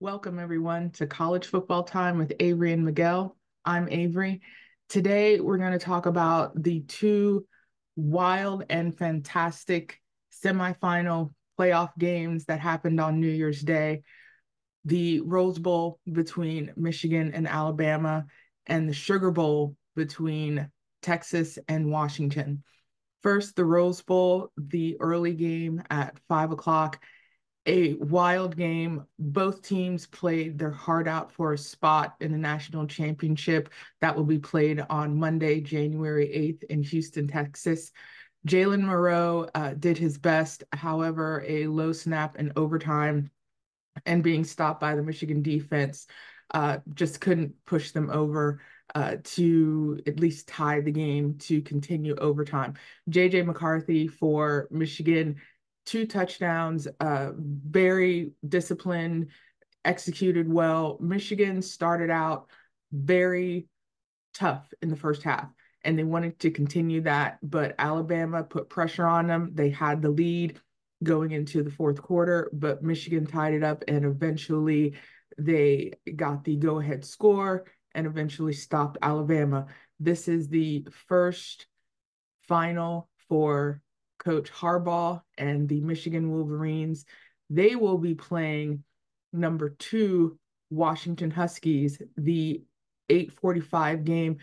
Welcome, everyone, to College Football Time with Avry and Miguel. I'm Avry. Today, we're going to talk about the two wild and fantastic semifinal playoff games that happened on New Year's Day. The Rose Bowl between Michigan and Alabama, and the Sugar Bowl between Texas and Washington. First, the Rose Bowl, the early game at 5 o'clock, a wild game. Both teams played their heart out for a spot in the national championship that will be played on Monday, January 8th in Houston, Texas. Jalen Moreau did his best. However, a low snap in overtime and being stopped by the Michigan defense just couldn't push them over to at least tie the game to continue overtime. J.J. McCarthy for Michigan, 2 touchdowns, very disciplined, executed well. Michigan started out very tough in the first half, and they wanted to continue that, but Alabama put pressure on them. They had the lead going into the fourth quarter, but Michigan tied it up, and eventually they got the go-ahead score and eventually stopped Alabama. This is the first final for Coach Harbaugh and the Michigan Wolverines. They will be playing number 2 Washington Huskies, the 8:45 game.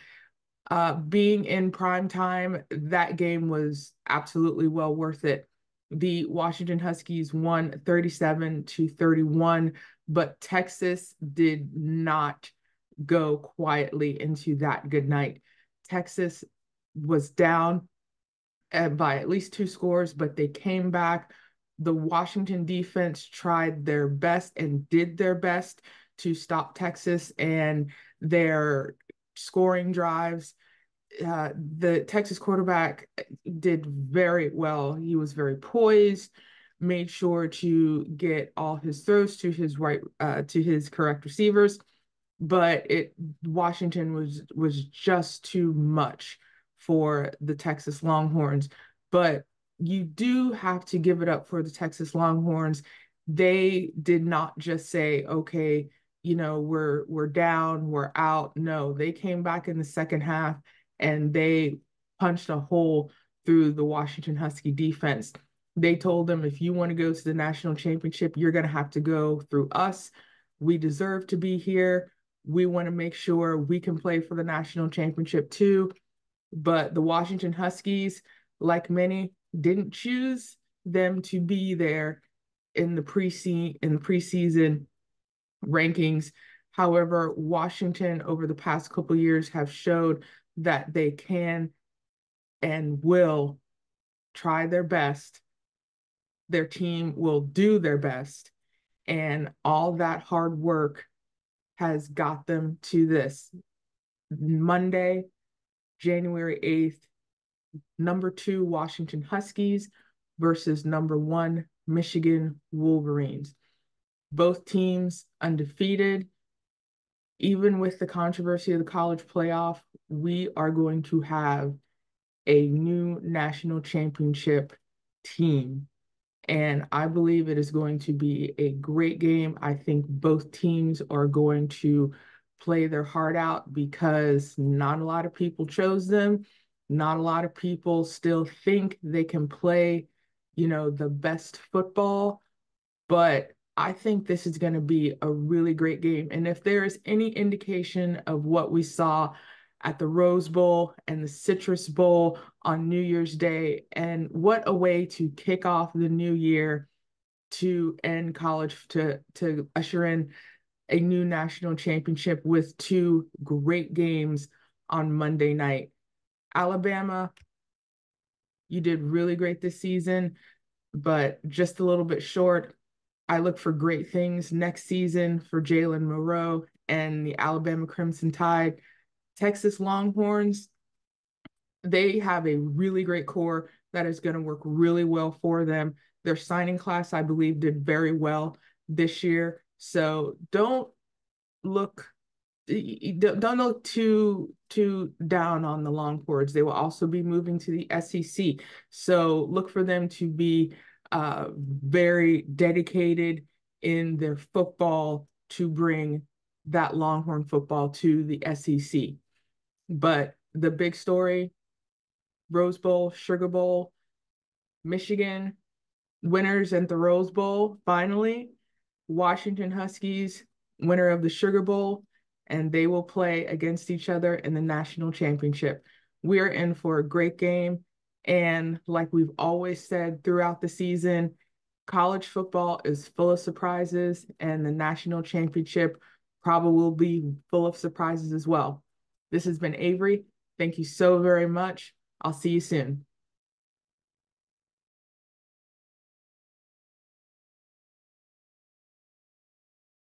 Being in prime time, that game was absolutely well worth it. The Washington Huskies won 37-31, but Texas did not go quietly into that good night. Texas was down by at least 2 scores, but they came back. The Washington defense tried their best and did their best to stop Texas and their scoring drives. The Texas quarterback did very well. He was very poised, made sure to get all his throws to his correct receivers, but Washington was just too much for the Texas Longhorns. But you do have to give it up for the Texas Longhorns. They did not just say, okay, we're down, we're out. No, they came back in the second half and they punched a hole through the Washington Husky defense. They told them, if you want to go to the national championship, you're going to have to go through us. We deserve to be here. We want to make sure we can play for the national championship too. But the Washington Huskies, like many, didn't choose them to be there in the preseason rankings. However, Washington over the past couple years have showed that they can and will try their best. Their team will do their best, and all that hard work has got them to this Monday, January 8th, number 2 Washington Huskies versus number 1 Michigan Wolverines. Both teams undefeated. Even with the controversy of the college playoff, we are going to have a new national championship team. And I believe it is going to be a great game. I think both teams are going to play their heart out because not a lot of people chose them. Not a lot of people still think they can play, the best football. But I think this is going to be a really great game. And if there is any indication of what we saw at the Rose Bowl and the Citrus Bowl on New Year's Day, and what a way to kick off the new year, to end college, to usher in a new national championship with 2 great games on Monday night. Alabama, you did really great this season, but just a little bit short. I look for great things next season for Jalen Moreau and the Alabama Crimson Tide. Texas Longhorns, they have a really great core that is going to work really well for them. Their signing class, I believe, did very well this year. So don't look too down on the Longhorns. They will also be moving to the SEC. So look for them to be very dedicated in their football to bring that Longhorn football to the SEC. But the big story, Rose Bowl, Sugar Bowl, Michigan winners at the Rose Bowl, finally. Washington Huskies, winner of the Sugar Bowl, and they will play against each other in the national championship. We're in for a great game. And like we've always said throughout the season, college football is full of surprises, and the national championship probably will be full of surprises as well. This has been Avry. Thank you so very much. I'll see you soon.